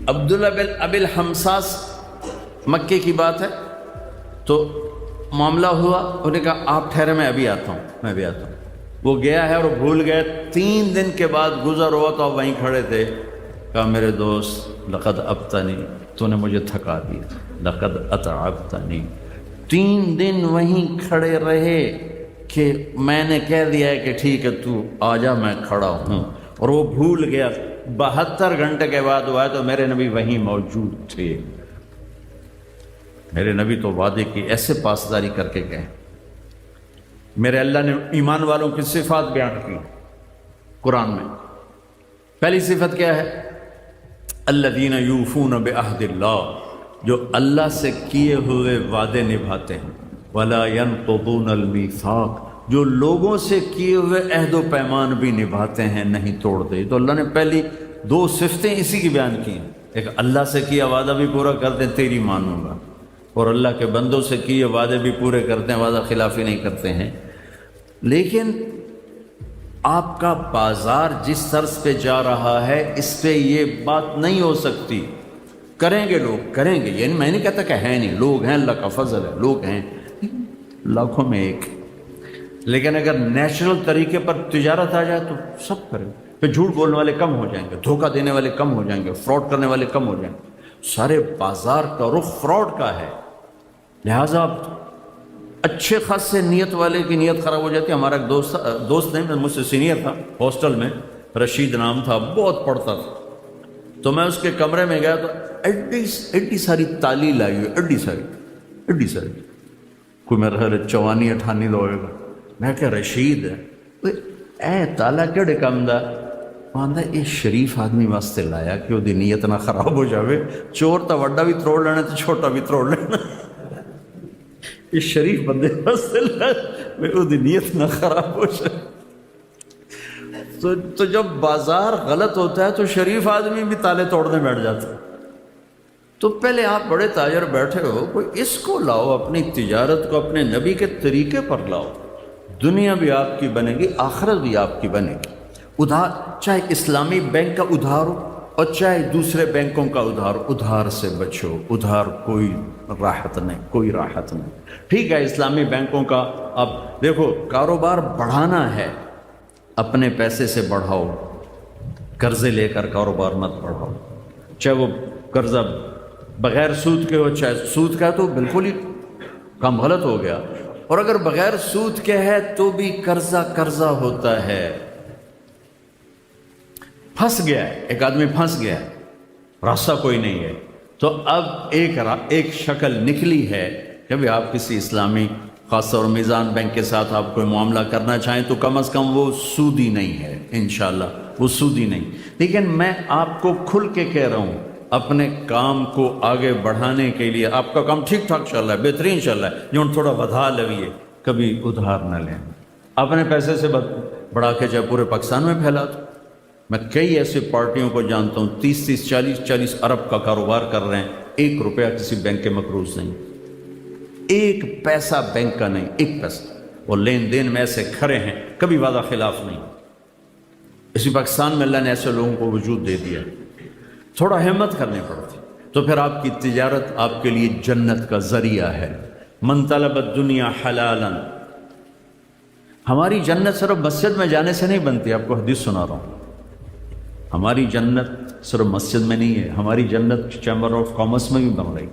عبداللہ بن ابی الحمصاص مکے کی بات ہے، تو معاملہ ہوا، انہوں نے کہا آپ ٹھہرے میں ابھی آتا ہوں، میں ابھی آتا ہوں۔ وہ گیا ہے اور بھول گئے، 3 دن کے بعد گزر ہوا تو وہیں کھڑے تھے، کہا میرے دوست لقد ابتنی، تو نے مجھے تھکا دیا، لقد اتعبتنی۔ 3 دن وہیں کھڑے رہے کہ میں نے کہہ دیا ہے کہ ٹھیک ہے تو آ جا، میں کھڑا ہوں، اور وہ بھول گیا۔ 72 گھنٹے کے بعد ہوا تو میرے نبی وہیں موجود تھے۔ میرے نبی تو وعدے کی ایسے پاسداری کر کے گئے۔ میرے اللہ نے ایمان والوں کی صفات بیان کی قرآن میں۔ پہلی صفت کیا ہے؟ الذین یوفون بعہد اللہ، جو اللہ سے کیے ہوئے وعدے نبھاتے ہیں، ولا ینقضون المیثاق، جو لوگوں سے کیے ہوئے عہد و پیمان بھی نبھاتے ہیں، نہیں توڑتے۔ تو اللہ نے پہلی 2 صفتیں اسی کی بیان کی ہیں، ایک اللہ سے کیا وعدہ بھی پورا کرتے ہیں، تیری مانوں گا، اور اللہ کے بندوں سے کیے وعدے بھی پورے کرتے ہیں، وعدہ خلافی نہیں کرتے ہیں۔ لیکن آپ کا بازار جس طرز پہ جا رہا ہے، اس پہ یہ بات نہیں ہو سکتی۔ کریں گے لوگ، کریں گے، یعنی میں نہیں کہتا کہ ہے نہیں، لوگ ہیں، اللہ کا فضل ہے، لوگ ہیں لاکھوں میں ایک، لیکن اگر نیچرل طریقے پر تجارت آ جائے تو سب کریں، پھر جھوٹ بولنے والے کم ہو جائیں گے، دھوکہ دینے والے کم ہو جائیں گے، فراڈ کرنے والے کم ہو جائیں گے۔ سارے بازار کا رخ فراڈ کا ہے، لہٰذا اچھے خاصے نیت والے کی نیت خراب ہو جاتی ہے۔ ہمارا ایک دوست نہیں، مجھ سے سینئر تھا ہاسٹل میں، رشید نام تھا، بہت پڑھتا تھا، تو میں اس کے کمرے میں گیا تو ایڈی ساری تالی لائی ہوئی، ایڈی ساری، کوئی میرا خیال 54-58 ہوئے گا۔ میں کہ رشید ہے اے تالا کہڑے کام دا؟ آندا یہ شریف آدمی واسطے لایا کہ وہ نیت نہ خراب ہو جاوے، چور تو وڈا بھی تروڑ لینا تو چھوٹا بھی تروڑ لینا، یہ شریف بندے واسطے لایا وہ نیت نہ خراب ہو جائے۔ تو جب بازار غلط ہوتا ہے تو شریف آدمی بھی تالے توڑنے بیٹھ جاتا ہے۔ تو پہلے آپ بڑے تاجر بیٹھے ہو، کوئی اس کو لاؤ، اپنی تجارت کو اپنے نبی کے طریقے پر لاؤ، دنیا بھی آپ کی بنے گی، آخرت بھی آپ کی بنے گی۔ ادھار، چاہے اسلامی بینک کا ادھار ہو اور چاہے دوسرے بینکوں کا ادھار، ادھار سے بچو، ادھار کوئی راحت نہیں، کوئی راحت نہیں۔ ٹھیک ہے اسلامی بینکوں کا، اب دیکھو کاروبار بڑھانا ہے، اپنے پیسے سے بڑھاؤ، قرضے لے کر کاروبار مت بڑھاؤ، چاہے وہ قرضہ بغیر سود کے ہو، چاہے سود کا تو بالکل ہی کام غلط ہو گیا، اور اگر بغیر سود کے ہے تو بھی قرضہ ہوتا ہے۔ پھنس گیا ہے ایک آدمی، پھنس گیا ہے، راستہ کوئی نہیں ہے، تو اب ایک شکل نکلی ہے کہ بھی آپ کسی اسلامی خاص طور میزان بینک کے ساتھ آپ کوئی معاملہ کرنا چاہیں تو کم از کم وہ سودی نہیں ہے، انشاءاللہ وہ سودی نہیں۔ لیکن میں آپ کو کھل کے کہہ رہا ہوں، اپنے کام کو آگے بڑھانے کے لیے، آپ کا کام ٹھیک ٹھاک چل رہا ہے، بہترین چل رہا ہے، جو تھوڑا بدھا لگیے، کبھی ادھار نہ لیں، اپنے پیسے سے بڑھا کے چاہے پورے پاکستان میں پھیلا دو۔ میں کئی ایسے پارٹیوں کو جانتا ہوں 30-30 40-40 ارب کا کاروبار کر رہے ہیں، 1 روپیہ کسی بینک کے مقروض نہیں، 1 پیسہ بینک کا نہیں، 1 پیسہ، وہ لین دین میں ایسے کھڑے ہیں، کبھی وعدہ خلاف نہیں۔ اسی پاکستان میں اللہ نے ایسے لوگوں کو وجود دے دیا، تھوڑا ہمت کرنی پڑتی، تو پھر آپ کی تجارت آپ کے لیے جنت کا ذریعہ ہے۔ من طلب الدنیا حلالا، ہماری جنت صرف مسجد میں جانے سے نہیں بنتی، آپ کو حدیث سنا رہا ہوں، ہماری جنت صرف مسجد میں نہیں ہے، ہماری جنت چیمبر آف کامرس میں بھی بن رہی،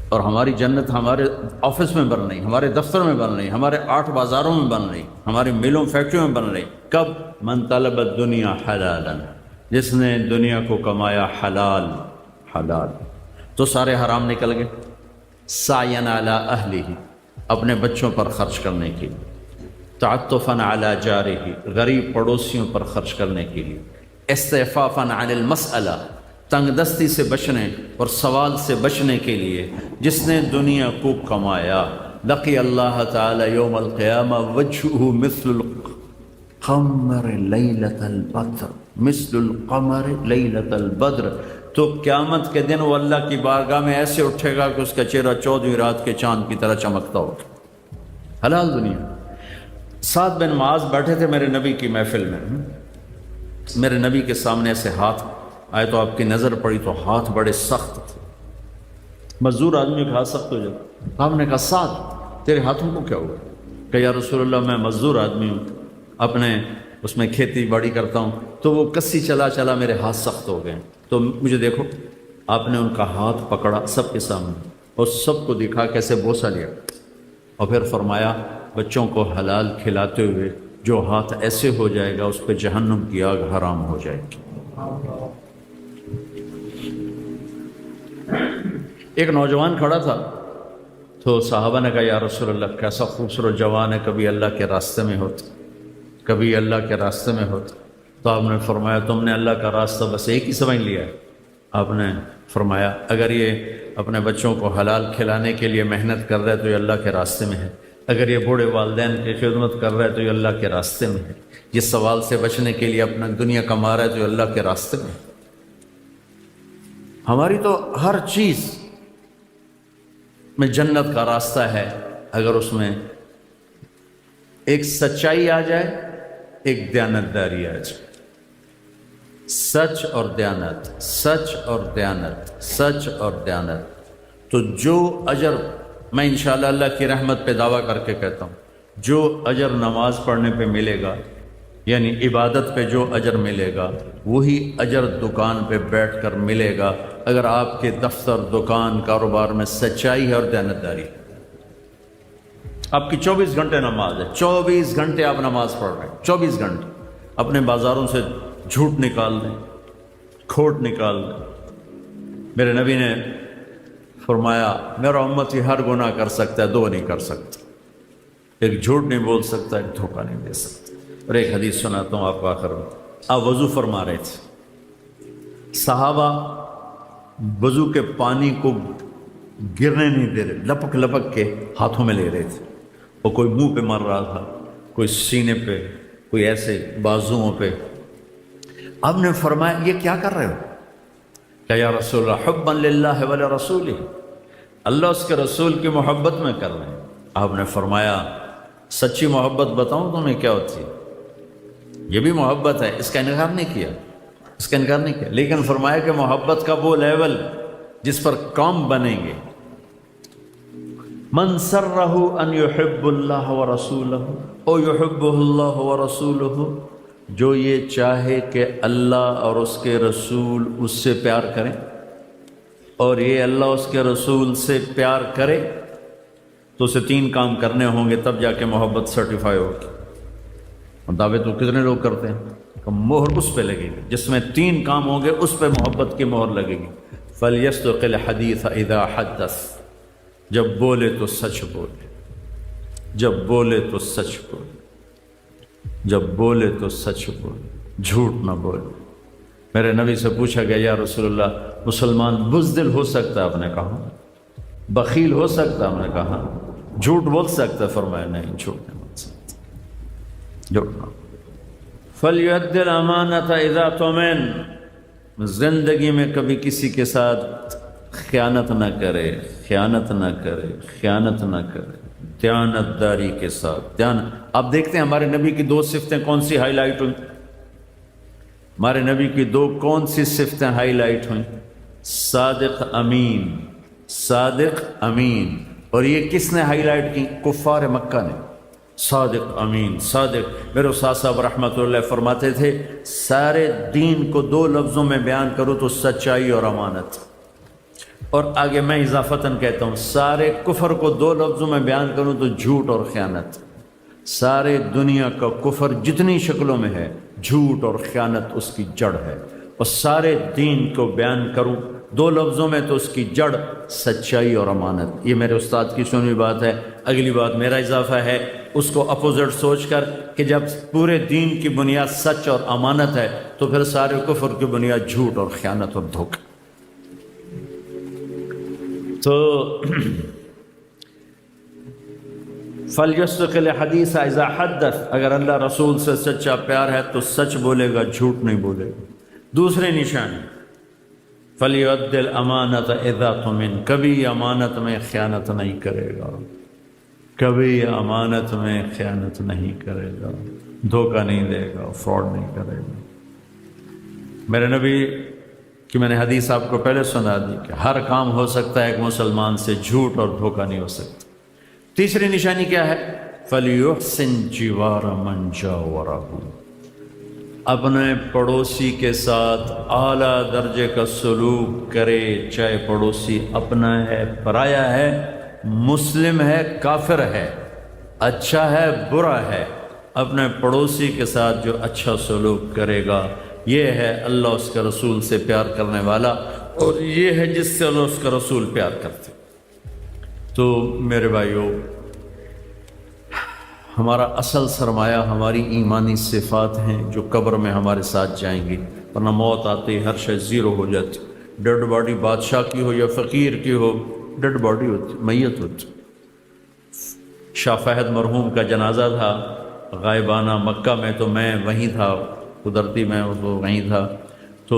اور ہماری جنت ہمارے آفس میں بن رہی، ہمارے دفتر میں بن رہی، ہمارے 8 بازاروں میں بن رہی، ہماری ملوں فیکٹریوں میں بن رہی۔ کب؟ من طلب الدنیا حلالا، جس نے دنیا کو کمایا حلال، تو سارے حرام نکل گئے۔ سعین علی اہلہ، اپنے بچوں پر خرچ کرنے کے لیے، تعطفا علی جارہ، غریب پڑوسیوں پر خرچ کرنے کے لیے، استعفافا عن المسئلہ، تنگ دستی سے بچنے اور سوال سے بچنے کے لیے، جس نے دنیا کو کمایا، لقی اللہ تعالی یوم القیامہ وجہہ مثل القمر لیلۃ البدر، مثل القمر لیلۃ البدر، تو قیامت کے دن وہ اللہ کی بارگاہ میں ایسے اٹھے گا کہ اس کا چہرہ 14ویں رات کے چاند کی طرح چمکتا ہوگا۔ حلال دنیا۔ سعد بن معاذ بیٹھے تھے میرے نبی کی محفل میں، میرے نبی کے سامنے ایسے ہاتھ آئے تو آپ کی نظر پڑی تو ہاتھ بڑے سخت تھے. مزدور آدمی کا ہاتھ سخت ہو جاتا. آپ نے کہا سعد تیرے ہاتھوں کو کیا ہوا؟ کہ یا رسول اللہ میں مزدور آدمی ہوں، اپنے اس میں کھیتی باڑی کرتا ہوں، تو وہ کسی چلا چلا میرے ہاتھ سخت ہو گئے، تو مجھے دیکھو. آپ نے ان کا ہاتھ پکڑا سب کے سامنے اور سب کو دکھا کیسے بوسہ لیا، اور پھر فرمایا بچوں کو حلال کھلاتے ہوئے جو ہاتھ ایسے ہو جائے گا اس پہ جہنم کی آگ حرام ہو جائے گی. ایک نوجوان کھڑا تھا تو صحابہ نے کہا یا رسول اللہ کیسا خوبصورت جوان ہے، کبھی اللہ کے راستے میں ہوتا، کبھی اللہ کے راستے میں ہوتا. تو آپ نے فرمایا تم نے اللہ کا راستہ بس ایک ہی سمجھ لیا ہے. آپ نے فرمایا اگر یہ اپنے بچوں کو حلال کھلانے کے لیے محنت کر رہا ہے تو یہ اللہ کے راستے میں ہے، اگر یہ بوڑھے والدین کی خدمت کر رہا ہے تو یہ اللہ کے راستے میں ہے، یہ سوال سے بچنے کے لیے اپنا دنیا کما رہا ہے تو یہ اللہ کے راستے میں ہے. ہماری تو ہر چیز میں جنت کا راستہ ہے اگر اس میں ایک سچائی آ جائے، ایک دیانتداری آ جائے. سچ اور دیانت، سچ اور دیانت، سچ اور دیانت. تو جو اجر میں انشاءاللہ اللہ کی رحمت پہ دعویٰ کر کے کہتا ہوں، جو اجر نماز پڑھنے پہ ملے گا، یعنی عبادت پہ جو اجر ملے گا، وہی اجر دکان پہ بیٹھ کر ملے گا اگر آپ کے دفتر، دکان، کاروبار میں سچائی ہے اور دیانتداری. آپ کی 24 گھنٹے نماز ہے، 24 گھنٹے آپ نماز پڑھ رہے ہیں، 24 گھنٹے اپنے بازاروں سے جھوٹ نکال دیں، کھوٹ نکال دیں. میرے نبی نے فرمایا میرا امتی ہر گناہ کر سکتا ہے، دو نہیں کر سکتا، ایک جھوٹ نہیں بول سکتا، ایک دھوکہ نہیں دے سکتا. اور ایک حدیث سناتا ہوں آپ کو آخر میں. آپ وضو فرما رہے تھے، صحابہ وضو کے پانی کو گرنے نہیں دے رہے، لپک لپک کے ہاتھوں میں لے رہے تھے، اور کوئی منہ پہ مر رہا تھا، کوئی سینے پہ، کوئی ایسے بازوؤں پہ. آپ نے فرمایا یہ کیا کر رہے ہو؟ کہ یا رسول اللہ حبا للہ ولرسولہ، اللہ اس کے رسول کی محبت میں کر رہے ہیں. آپ نے فرمایا سچی محبت بتاؤں تمہیں کیا ہوتی ہے؟ یہ بھی محبت ہے، اس کا انکار نہیں کیا، اس کا انکار نہیں کیا، لیکن فرمایا کہ محبت کا وہ لیول جس پر کام بنیں گے. من سرہ ان یحب اللہ ورسولہ او یحبہ اللہ ورسولہ، جو یہ چاہے کہ اللہ اور اس کے رسول اس سے پیار کریں اور یہ اللہ اس کے رسول سے پیار کرے، تو اسے 3 کام کرنے ہوں گے تب جا کے محبت سرٹیفائی ہوگی. اور دعوے تو کتنے لوگ کرتے ہیں کہ مہر اس پہ لگے گی، جس میں 3 کام ہوں گے اس پہ محبت کی مہر لگے گی. فَلْيَصْدُقِ الْحَدِيثَ إِذَا حَدَّثَ، جب بولے تو سچ بولے، جب بولے تو سچ بولے، جب بولے تو سچ بولے، جھوٹ نہ بولے. میرے نبی سے پوچھا گیا یا رسول اللہ مسلمان بزدل ہو سکتا ہے؟ آپ نے کہا بخیل ہو سکتا ہے؟ آپ نے کہا جھوٹ بول سکتا ہے؟ فرمایا نہیں، جھوٹ نہیں بول سکتا، جھوٹ نہ. فَلْيُؤَدِّ الْأَمَانَةَ إِذَا تُؤْمِنَ، زندگی میں کبھی کسی کے ساتھ خیانت نہ کرے، خیانت نہ کرے، خیانت نہ کرے، دیانت داری کے ساتھ. آپ دیکھتے ہیں ہمارے نبی کی 2 صفتیں کون سی ہائی لائٹ ہوئیں؟ ہمارے نبی کی 2 کون سی صفتیں ہائی لائٹ ہوئیں؟ صادق امین، صادق امین. اور یہ کس نے ہائی لائٹ کی؟ کفار مکہ نے. صادق امین، صادق. میرے استاد صاحب رحمۃ اللہ فرماتے تھے سارے دین کو 2 لفظوں میں بیان کرو تو سچائی اور امانت. اور آگے میں اضافتاً کہتا ہوں سارے کفر کو 2 لفظوں میں بیان کروں تو جھوٹ اور خیانت. سارے دنیا کا کفر جتنی شکلوں میں ہے، جھوٹ اور خیانت اس کی جڑ ہے. اور سارے دین کو بیان کروں 2 لفظوں میں تو اس کی جڑ سچائی اور امانت. یہ میرے استاد کی سنی ہوئی بات ہے. اگلی بات میرا اضافہ ہے اس کو اپوزٹ سوچ کر کہ جب پورے دین کی بنیاد سچ اور امانت ہے تو پھر سارے کفر کی بنیاد جھوٹ اور خیانت اور دھوکہ. تو فَلْيَصْدِقِ الْحَدِيثَ إِذَا حَدَّثَ، اگر اللہ رسول سے سچا پیار ہے تو سچ بولے گا، جھوٹ نہیں بولے گا. دوسرے نشان فَلْيُؤَدِّ الْأَمَانَةَ إِذَا تُؤْمِنَ، کبھی امانت میں خیانت نہیں کرے گا، کبھی امانت میں خیانت نہیں کرے گا، دھوکہ نہیں دے گا، فراڈ نہیں کرے گا. میرے نبی کہ میں نے حدیث آپ کو پہلے سنا دی کہ ہر کام ہو سکتا ہے ایک مسلمان سے، جھوٹ اور دھوکہ نہیں ہو سکتا۔ تیسری نشانی کیا ہے؟ فَلْيُحْسِنْ جِوَارَ مَنْ جَاوَرَهُ، اپنے پڑوسی کے ساتھ اعلیٰ درجے کا سلوک کرے، چاہے پڑوسی اپنا ہے، پرایا ہے، مسلم ہے، کافر ہے، اچھا ہے، برا ہے، اپنے پڑوسی کے ساتھ جو اچھا سلوک کرے گا یہ ہے اللہ اس کے رسول سے پیار کرنے والا، اور یہ ہے جس سے اللہ اس کا رسول پیار کرتے۔ تو میرے بھائیو، ہمارا اصل سرمایہ ہماری ایمانی صفات ہیں جو قبر میں ہمارے ساتھ جائیں گی، ورنہ موت آتی ہر شے زیرو ہو جاتی۔ ڈیڈ باڈی بادشاہ کی ہو یا فقیر کی ہو، ڈیڈ باڈی ہوتی، میت ہوتی۔ شاہ فہد مرحوم کا جنازہ تھا غائبانہ مکہ میں، تو میں وہیں تھا، قدرتی میں وہ وہیں تھا، تو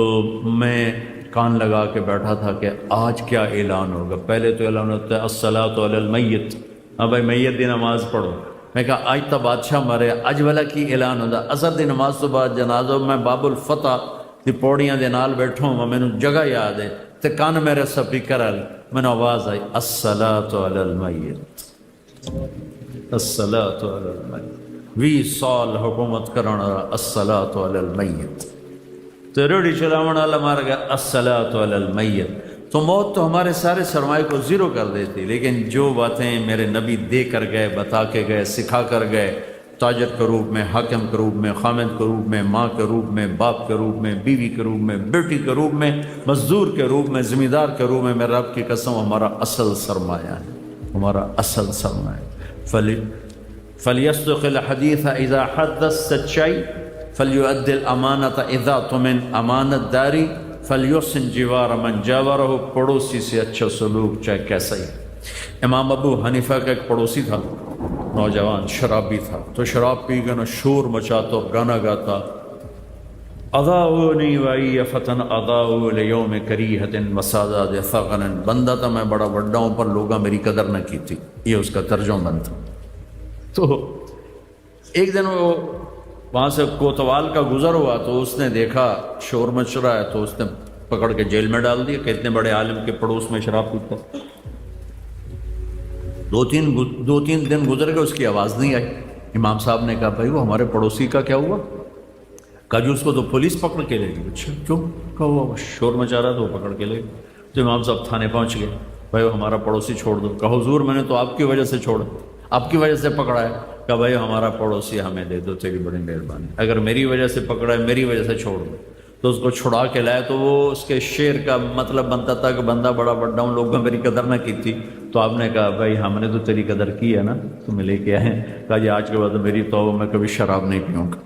میں کان لگا کے بیٹھا تھا کہ آج کیا اعلان ہوگا۔ پہلے تو اعلان ہوتا ہے الصلاۃ علی المیت، ہاں بھائی میت دی نماز پڑھو۔ میں کہا آج تو بادشاہ مرے، اج والا کی اعلان ہوتا؟ اثر دی نماز تو بعد جنازہ، میں باب الفتح دی پوڑیاں دے نال بیٹھوں، مینوں جگہ یاد ہے تے کان میرے سپیکر آل مینوں آواز آئی الصلاۃ علی المیت، الصلاۃ علی المیت، 20 سال حکومت کرن والا الصلاۃ علی المیت، تو روڑی چلاون والا مار گیا الصلاۃ علی المیت۔ تو موت تو ہمارے سارے سرمایہ کو زیرو کر دیتی، لیکن جو باتیں میرے نبی دے کر گئے، بتا کے گئے، سکھا کر گئے، تاجر کے روپ میں، حاکم کے روپ میں، خامد کے روپ میں، ماں کے روپ میں، باپ کے روپ میں، بیوی کے روپ میں، بیٹی کے روپ میں، مزدور کے روپ میں، ذمہ دار کے روپ میں، میرے رب کی قسم ہمارا اصل سرمایہ ہے، ہمارا اصل سرمایہ۔ فَلْيَصْدُقِ الْحَدِيثَ اِذَا حَدَّثَ، سچائی، فَلْيُؤَدِّ الْأَمَانَةَ اِذَا تُمِنْ، امانت داری، فَلْيُحْسِنْ جِوَارَ مَنْ جَاوَرَهُ، پڑوسی سے اچھا سلوک چاہے کیسا ہی۔ امام ابو حنیفہ کا ایک پڑوسی تھا، نوجوان شرابی تھا، تو شراب پی کے نا شور مچاتا اور گانا گاتا، اضاؤنی وائی فتن اضاؤ لیوم کریہت وسادات ثغن، بندہ تھا میں بڑا بڑا ہوں پر لوگاں میری قدر نہ کی تھی، یہ اس کا ترجمہ تھا۔ تو ایک دن وہ وہاں سے کوتوال کا گزر ہوا تو اس نے دیکھا شور مچ رہا ہے، تو اس نے پکڑ کے جیل میں ڈال دیا کہ اتنے بڑے عالم کے پڑوس میں شراب پیتا۔ دو تین دن گزر گئے، اس کی آواز نہیں آئی۔ امام صاحب نے کہا بھائی وہ ہمارے پڑوسی کا کیا ہوا؟ کہا جو اس کو تو پولیس پکڑ کے لے گئی۔ اچھا کیوں؟ کہا وہ شور مچا رہا تو وہ پکڑ کے لے گئی۔ تو امام صاحب تھانے پہنچ گئے، بھائی وہ ہمارا پڑوسی چھوڑ دو۔ کہا حضور میں نے تو آپ کی وجہ سے چھوڑا، آپ کی وجہ سے پکڑا ہے۔ کہا بھائی ہمارا پڑوسی ہمیں دے دو، تیری بڑی مہربانی، اگر میری وجہ سے پکڑا ہے میری وجہ سے چھوڑ دو۔ تو اس کو چھڑا کے لائے، تو وہ اس کے شعر کا مطلب بنتا تھا کہ بندہ بڑا بڑا ہوں، لوگوں میری قدر نہ کی تھی۔ تو آپ نے کہا بھائی ہم نے تو تیری قدر کی ہے نا، تمہیں لے کے آئے۔ کہا جی آج کے بعد میری توبہ، میں کبھی شراب نہیں پیوں گا۔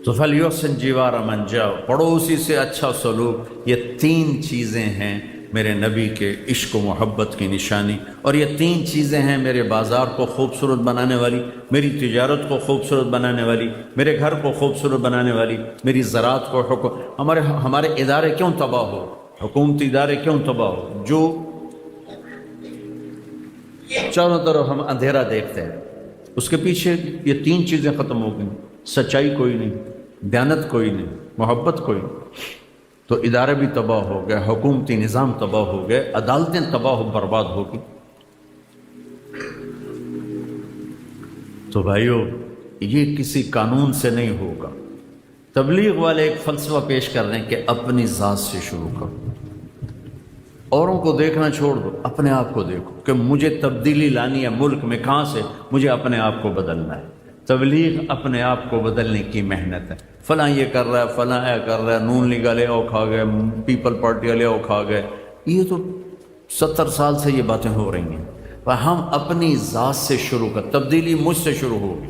تو فَلْيُحْسِنْ جِوَارَ مَنْ جَاوَرَهُ، پڑوسی سے اچھا سلوک، یہ 3 چیزیں ہیں میرے نبی کے عشق و محبت کی نشانی، اور یہ 3 چیزیں ہیں میرے بازار کو خوبصورت بنانے والی، میری تجارت کو خوبصورت بنانے والی، میرے گھر کو خوبصورت بنانے والی، میری زراعت کو ہمارے ادارے کیوں تباہ ہو، حکومتی ادارے کیوں تباہ ہو، جو چاروں طرف ہم اندھیرا دیکھتے ہیں، اس کے پیچھے یہ 3 چیزیں ختم ہو گئیں۔ سچائی کوئی نہیں، دیانت کوئی نہیں، محبت کوئی نہیں، تو ادارے بھی تباہ ہو گئے، حکومتی نظام تباہ ہو گئے، عدالتیں تباہ و برباد ہو گئی۔ تو بھائیو یہ کسی قانون سے نہیں ہوگا۔ تبلیغ والے ایک فلسفہ پیش کر رہے ہیں کہ اپنی ذات سے شروع کرو، اوروں کو دیکھنا چھوڑ دو، اپنے آپ کو دیکھو کہ مجھے تبدیلی لانی ہے ملک میں، کہاں سے؟ مجھے اپنے آپ کو بدلنا ہے۔ تبلیغ اپنے آپ کو بدلنے کی محنت ہے۔ فلاں یہ کر رہا ہے، فلاں یہ کر رہا ہے، نون لیگ والے او کھا گئے، پیپل پارٹی والے او کھا گئے، یہ تو 70 سال سے یہ باتیں ہو رہی ہیں۔ پر ہم اپنی ذات سے شروع کر، تبدیلی مجھ سے شروع ہوگی۔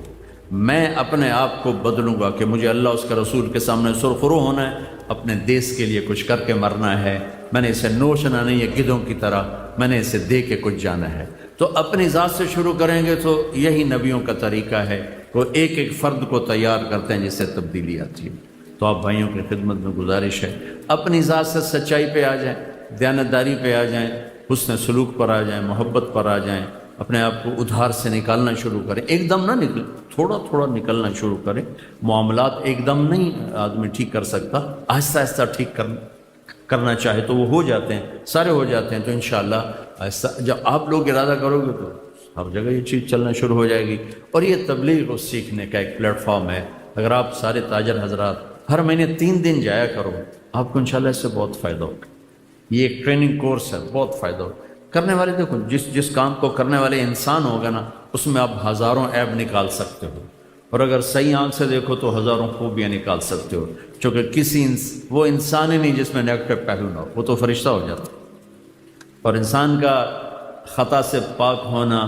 میں اپنے آپ کو بدلوں گا کہ مجھے اللہ اس کے رسول کے سامنے سرخرو ہونا ہے، اپنے دیس کے لیے کچھ کر کے مرنا ہے۔ میں نے اسے نوچنا نہیں ہے گدھوں کی طرح، میں نے اسے دے کے کچھ جانا ہے۔ تو اپنی ذات سے شروع کریں گے تو یہی نبیوں کا طریقہ ہے، وہ ایک ایک فرد کو تیار کرتے ہیں جس سے تبدیلی آتی ہے۔ تو آپ بھائیوں کی خدمت میں گزارش ہے، اپنی ذات سے سچائی پہ آ جائیں، دیانتداری پہ آ جائیں، حسن سلوک پر آ جائیں، محبت پر آ جائیں، اپنے آپ کو ادھار سے نکالنا شروع کریں. ایک دم نہ نکل، تھوڑا تھوڑا نکلنا شروع کریں. معاملات ایک دم نہیں آدمی ٹھیک کر سکتا، آہستہ آہستہ ٹھیک کرنا چاہے تو وہ ہو جاتے ہیں، سارے ہو جاتے ہیں. تو انشاءاللہ آہستہ جب آپ لوگ ارادہ کرو گے تو ہر جگہ یہ چیز چلنا شروع ہو جائے گی. اور یہ تبلیغ کو سیکھنے کا ایک پلیٹ فارم ہے. اگر آپ سارے تاجر حضرات ہر مہینے 3 دن جایا کرو، آپ کو انشاءاللہ اس سے بہت فائدہ ہوگا. یہ ایک ٹریننگ کورس ہے، بہت فائدہ ہوگا. کرنے والے دیکھو، جس کام کو کرنے والے انسان ہوگا نا، اس میں آپ ہزاروں عیب نکال سکتے ہو، اور اگر صحیح آنکھ سے دیکھو تو ہزاروں خوبیاں نکال سکتے ہو. چونکہ وہ انسان ہی نہیں جس میں نیگیٹو پہلو نہ ہو، وہ تو فرشتہ ہو جاتا. اور انسان کا خطا سے پاک ہونا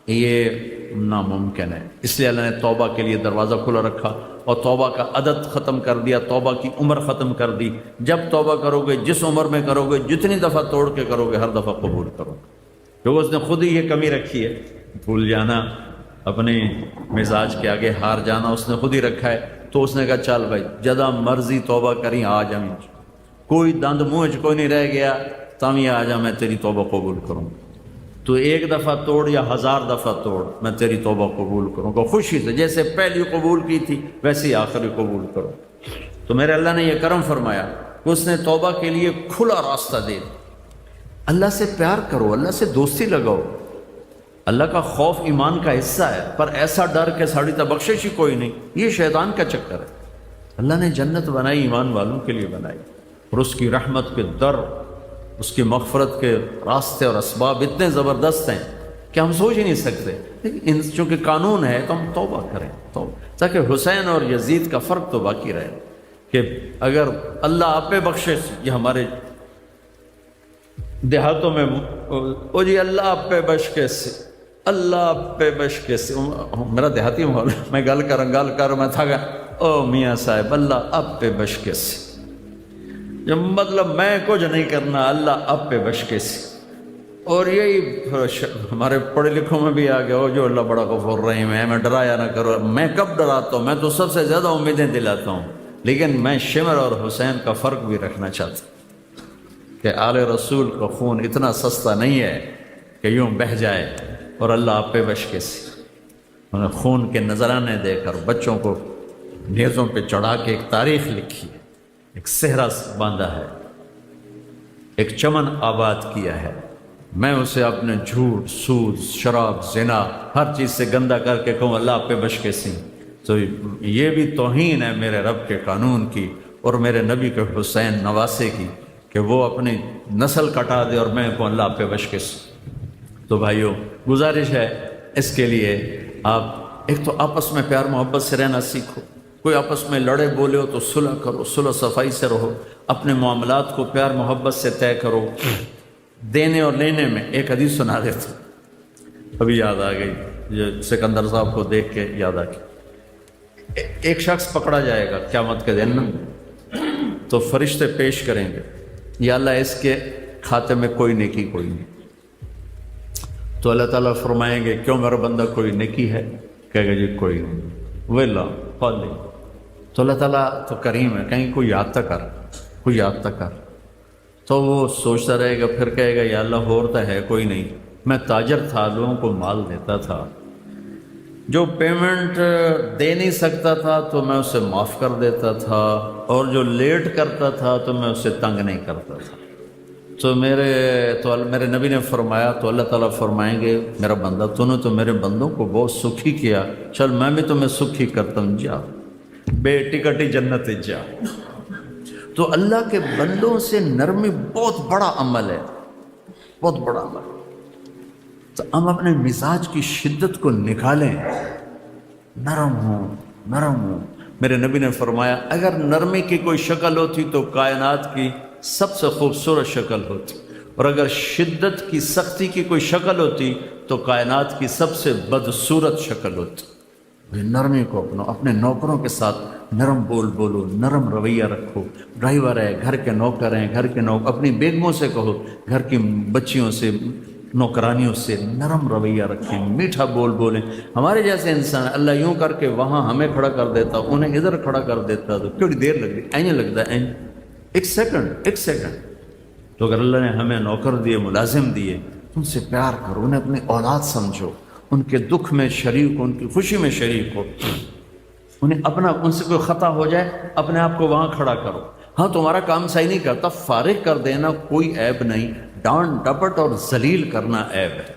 یہ ناممکن ہے. اس لیے اللہ نے توبہ کے لیے دروازہ کھلا رکھا اور توبہ کا عدد ختم کر دیا، توبہ کی عمر ختم کر دی. جب توبہ کرو گے، جس عمر میں کرو گے، جتنی دفعہ توڑ کے کرو گے، ہر دفعہ قبول کرو گے. کیونکہ اس نے خود ہی یہ کمی رکھی ہے، بھول جانا، اپنے مزاج کے آگے ہار جانا اس نے خود ہی رکھا ہے. تو اس نے کہا چل بھائی جدا مرضی توبہ کریں، آ جا، کوئی دند منہ کوئی نہیں رہ گیا، تم یہ آ جا، میں تیری توبہ قبول کروں. تو ایک دفعہ توڑ یا 1000 دفعہ توڑ، میں تیری توبہ قبول کروں گا خوشی سے. جیسے پہلی قبول کی تھی ویسے ہی آخری قبول کرو. تو میرے اللہ نے یہ کرم فرمایا کہ اس نے توبہ کے لیے کھلا راستہ دے. اللہ سے پیار کرو، اللہ سے دوستی لگاؤ. اللہ کا خوف ایمان کا حصہ ہے، پر ایسا ڈر کہ ساڑی تا بخشش ہی کوئی نہیں، یہ شیطان کا چکر ہے. اللہ نے جنت بنائی ایمان والوں کے لیے بنائی، اور اس کی رحمت کے در، اس کی مغفرت کے راستے اور اسباب اتنے زبردست ہیں کہ ہم سوچ ہی نہیں سکتے. لیکن چونکہ قانون ہے تو ہم توبہ کریں، تاکہ حسین اور یزید کا فرق تو باقی رہے کہ اگر اللہ آپ پہ بخشے. یہ ہمارے دیہاتوں میں او جی اللہ آپ پہ بخشے سے، اللہ آپ پہ بخشے سے. میرا دیہاتی ماحول، میں گل کر میں تھا گا، او میاں صاحب اللہ آپ پہ بخشے سے، جب مطلب میں کچھ نہیں کرنا، اللہ آپ پہ بشکے سے. اور یہی ہمارے پڑھے لکھوں میں بھی آ گیا، ہو جو اللہ بڑا غفور رحیم ہے، میں ڈرایا نہ کرو. میں کب ڈراتا ہوں؟ میں تو سب سے زیادہ امیدیں دلاتا ہوں. لیکن میں شمر اور حسین کا فرق بھی رکھنا چاہتا ہوں کہ آل رسول کا خون اتنا سستا نہیں ہے کہ یوں بہہ جائے. اور اللہ آپ پہ بشکے سے، انہیں خون کے نذرانے دے کر بچوں کو نیزوں پہ چڑھا کے ایک تاریخ لکھی ہے، ایک صحرا باندھا ہے، ایک چمن آباد کیا ہے. میں اسے اپنے جھوٹ، سود، شراب، زنا، ہر چیز سے گندا کر کے کہوں اللہ آپ پہ بشکے سی، تو یہ بھی توہین ہے میرے رب کے قانون کی اور میرے نبی کے حسین نواسے کی کہ وہ اپنی نسل کٹا دے اور میں کہوں اللہ آپ پہ بشکے سی. تو بھائیو گزارش ہے اس کے لیے، آپ ایک تو آپس میں پیار محبت سے رہنا سیکھو. کوئی آپس میں لڑے بولے ہو تو صلح کرو، صلح صفائی سے رہو. اپنے معاملات کو پیار محبت سے طے کرو. دینے اور لینے میں ایک حدیث سنا دیتا ہوں، ابھی یاد آ گئی، یہ سکندر صاحب کو دیکھ کے یاد آ گئی. ایک شخص پکڑا جائے گا قیامت کے دن نا، تو فرشتے پیش کریں گے، یا اللہ اس کے کھاتے میں کوئی نیکی کوئی نہیں. تو اللہ تعالیٰ فرمائیں گے کیوں میرا بندہ کوئی نیکی ہے؟ کہے گا جی کوئی نہیں. ویلا خالی. تو اللہ تعالیٰ تو کریم ہے، کہیں کوئی یاد تک کر، کوئی یاد تک کر. تو وہ سوچتا رہے گا، پھر کہے گا یا اللہ ہوتا ہے کوئی نہیں. میں تاجر تھا، لوگوں کو مال دیتا تھا، جو پیمنٹ دے نہیں سکتا تھا تو میں اسے معاف کر دیتا تھا، اور جو لیٹ کرتا تھا تو میں اسے تنگ نہیں کرتا تھا. تو میرے نبی نے فرمایا، تو اللہ تعالیٰ فرمائیں گے میرا بندہ تو نے تو میرے بندوں کو بہت سکھی کیا، چل میں بھی تمہیں سکھی کرتا ہوں، جا بے ٹکٹی جنت جا. تو اللہ کے بندوں سے نرمی بہت بڑا عمل ہے، بہت بڑا عمل. تو ہم اپنے مزاج کی شدت کو نکالیں، نرم ہوں، نرم ہوں. میرے نبی نے فرمایا اگر نرمی کی کوئی شکل ہوتی تو کائنات کی سب سے خوبصورت شکل ہوتی، اور اگر شدت کی سختی کی کوئی شکل ہوتی تو کائنات کی سب سے بدصورت شکل ہوتی. نرمی کو اپنے نوکروں کے ساتھ نرم بولو، نرم رویہ رکھو. ڈرائیور ہے، گھر کے نوکر ہیں، گھر کے اپنی بیگموں سے کہو، گھر کی بچیوں سے، نوکرانیوں سے نرم رویہ رکھیں، میٹھا بولیں. ہمارے جیسے انسان اللہ یوں کر کے وہاں ہمیں کھڑا کر دیتا، انہیں ادھر کھڑا کر دیتا، تو کیوں دیر لگ رہی، اینج لگتا ہے، ایک سیکنڈ. تو اگر اللہ نے ہمیں نوکر دیے، ملازم دیے، ان سے پیار کرو، انہیں اپنی اولاد سمجھو، ان کے دکھ میں شریک ہو، ان کی خوشی میں شریک ہو، انہیں اپنا، ان سے کوئی خطا ہو جائے اپنے آپ کو وہاں کھڑا کرو۔ ہاں تمہارا کام صحیح نہیں کرتا، فارغ کر دینا کوئی عیب نہیں، ڈانٹ ڈپٹ اور ذلیل کرنا عیب ہے،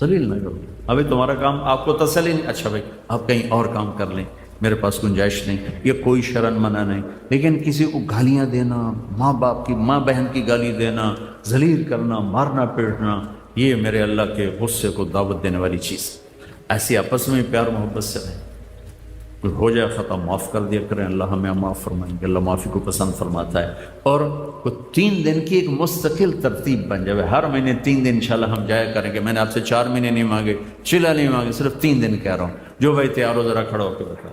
ذلیل نہ کرو۔ ابھی تمہارا کام، آپ کو تسلی نہیں، اچھا بھائی آپ کہیں اور کام کر لیں، میرے پاس گنجائش نہیں، یہ کوئی شرن منع نہیں۔ لیکن کسی کو گالیاں دینا، ماں باپ کی، ماں بہن کی گالی دینا، ذلیل کرنا، مارنا پیٹنا، یہ میرے اللہ کے غصے کو دعوت دینے والی چیز۔ ایسی آپس میں پیار محبت سے رہیں، کوئی ہو جائے خطا معاف کر دیا کریں، اللہ ہمیں معاف فرمائیں گے، اللہ معافی کو پسند فرماتا ہے۔ اور 3 دن کی ایک مستقل ترتیب بن جائے، ہر مہینے 3 دن انشاءاللہ ہم جایا کریں گے۔ میں نے آپ سے 4 مہینے نہیں مانگے، 6 نہیں مانگے، صرف 3 دن کہہ رہا ہوں۔ جو بھائی تیار ہو ذرا کھڑا ہو کے بتا۔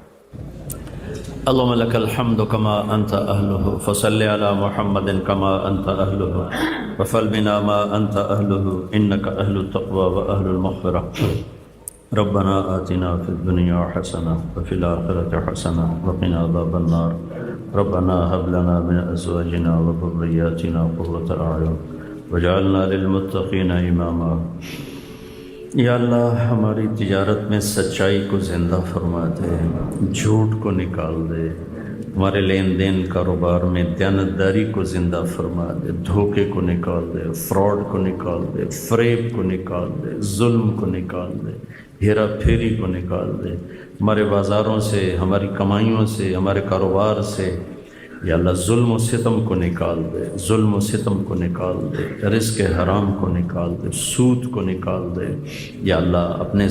اللهم لك الحمد كما أنت أهله، فصل على محمد كما أنت أهله، وفعل بنا ما أنت أهله، إنك أهل التقوى وأهل المغفرة۔ ربنا آتنا في الدنيا حسنة وفي الآخرة حسنة وقنا عذاب النار۔ ربنا هب لنا من أزواجنا وذرياتنا قرة أعين واجعلنا للمتقين إماما۔ یا اللہ ہماری تجارت میں سچائی کو زندہ فرما دے، جھوٹ کو نکال دے، ہمارے لین دین کاروبار میں دیانتداری کو زندہ فرما دے، دھوکے کو نکال دے، فراڈ کو نکال دے، فریب کو نکال دے، ظلم کو نکال دے، ہیرا پھیری کو نکال دے، ہمارے بازاروں سے، ہماری کمائیوں سے، ہمارے کاروبار سے یا اللہ ظلم و ستم کو نکال دے، ظلم و ستم کو نکال دے، رزق حرام کو نکال دے، سود کو نکال دے۔ یا اللہ اپنے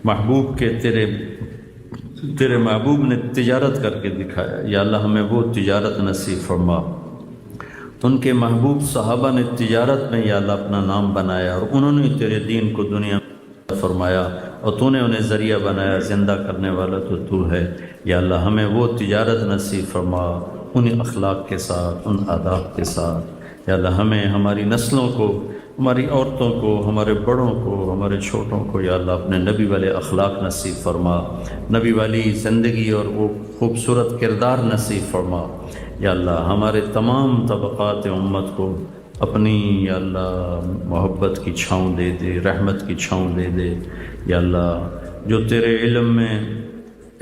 محبوب کے تیرے محبوب نے تجارت کر کے دکھایا، یا اللہ ہمیں وہ تجارت نصیب فرما۔ ان کے محبوب صحابہ نے تجارت میں یا اللہ اپنا نام بنایا، اور انہوں نے تیرے دین کو دنیا میں فرمایا، اور تو نے انہیں ذریعہ بنایا، زندہ کرنے والا تو ہے۔ یا اللہ ہمیں وہ تجارت نصیب فرما، ان اخلاق کے ساتھ، ان آداب کے ساتھ۔ یا اللہ ہمیں، ہماری نسلوں کو، ہماری عورتوں کو، ہمارے بڑوں کو، ہمارے چھوٹوں کو یا اللہ اپنے نبی والے اخلاق نصیب فرما، نبی والی زندگی اور وہ خوبصورت کردار نصیب فرما۔ یا اللہ ہمارے تمام طبقات امت کو اپنی یا اللہ محبت کی چھاؤں دے دے، رحمت کی چھاؤں دے دے۔ یا اللہ جو تیرے علم میں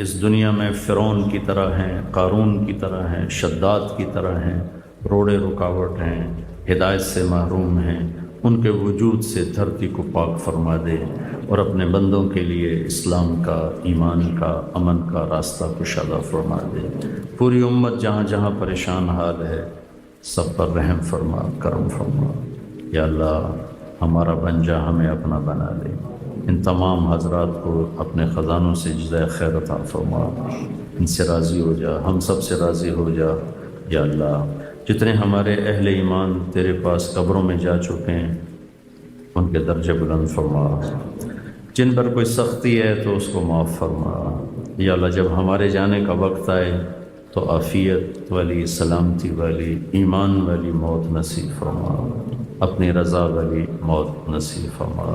اس دنیا میں فرعون کی طرح ہیں، قارون کی طرح ہیں، شداد کی طرح ہیں، روڑے رکاوٹ ہیں، ہدایت سے محروم ہیں، ان کے وجود سے دھرتی کو پاک فرما دے، اور اپنے بندوں کے لیے اسلام کا، ایمان کا، امن کا راستہ کشادہ فرما دے۔ پوری امت جہاں جہاں پریشان حال ہے سب پر رحم فرما، کرم فرما۔ یا اللہ ہمارا بن جا، ہمیں اپنا بنا لے۔ ان تمام حضرات کو اپنے خزانوں سے جزائے خیر عطا فرما، ان سے راضی ہو جا، ہم سب سے راضی ہو جا۔ یا اللہ جتنے ہمارے اہل ایمان تیرے پاس قبروں میں جا چکے ہیں ان کے درجے بلند فرما، جن پر کوئی سختی ہے تو اس کو معاف فرما۔ یا اللہ جب ہمارے جانے کا وقت آئے تو عافیت والی، سلامتی والی، ایمان والی موت نصیب فرما، اپنی رضا والی موت نصیب فرما۔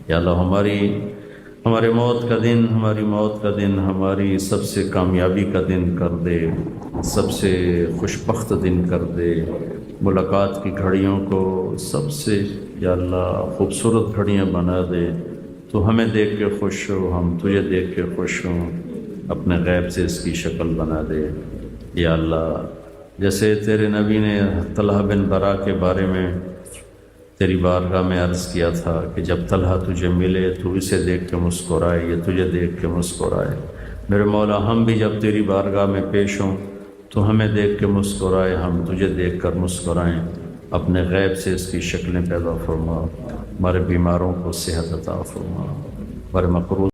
یا اللہ ہمارے موت کا دن ہماری سب سے کامیابی کا دن کر دے، سب سے خوش بخت دن کر دے، ملاقات کی گھڑیوں کو سب سے یا اللہ خوبصورت گھڑیاں بنا دے۔ تو ہمیں دیکھ کے خوش ہو، ہم تجھے دیکھ کے خوش ہوں، اپنے غیب سے اس کی شکل بنا دے۔ یا اللہ جیسے تیرے نبی نے طلحہ بن برا کے بارے میں تیری بارگاہ میں عرض کیا تھا کہ جب طلحہ تجھے ملے تو اسے دیکھ کے مسکرائے، یہ تجھے دیکھ کے مسکرائے۔ میرے مولا ہم بھی جب تیری بارگاہ میں پیش ہوں تو ہمیں دیکھ کے مسکرائے، ہم تجھے دیکھ کر مسکرائیں، اپنے غیب سے اس کی شکلیں پیدا فرما، ہمارے بیماروں کو صحت عطا فرما، ہمارے مقروض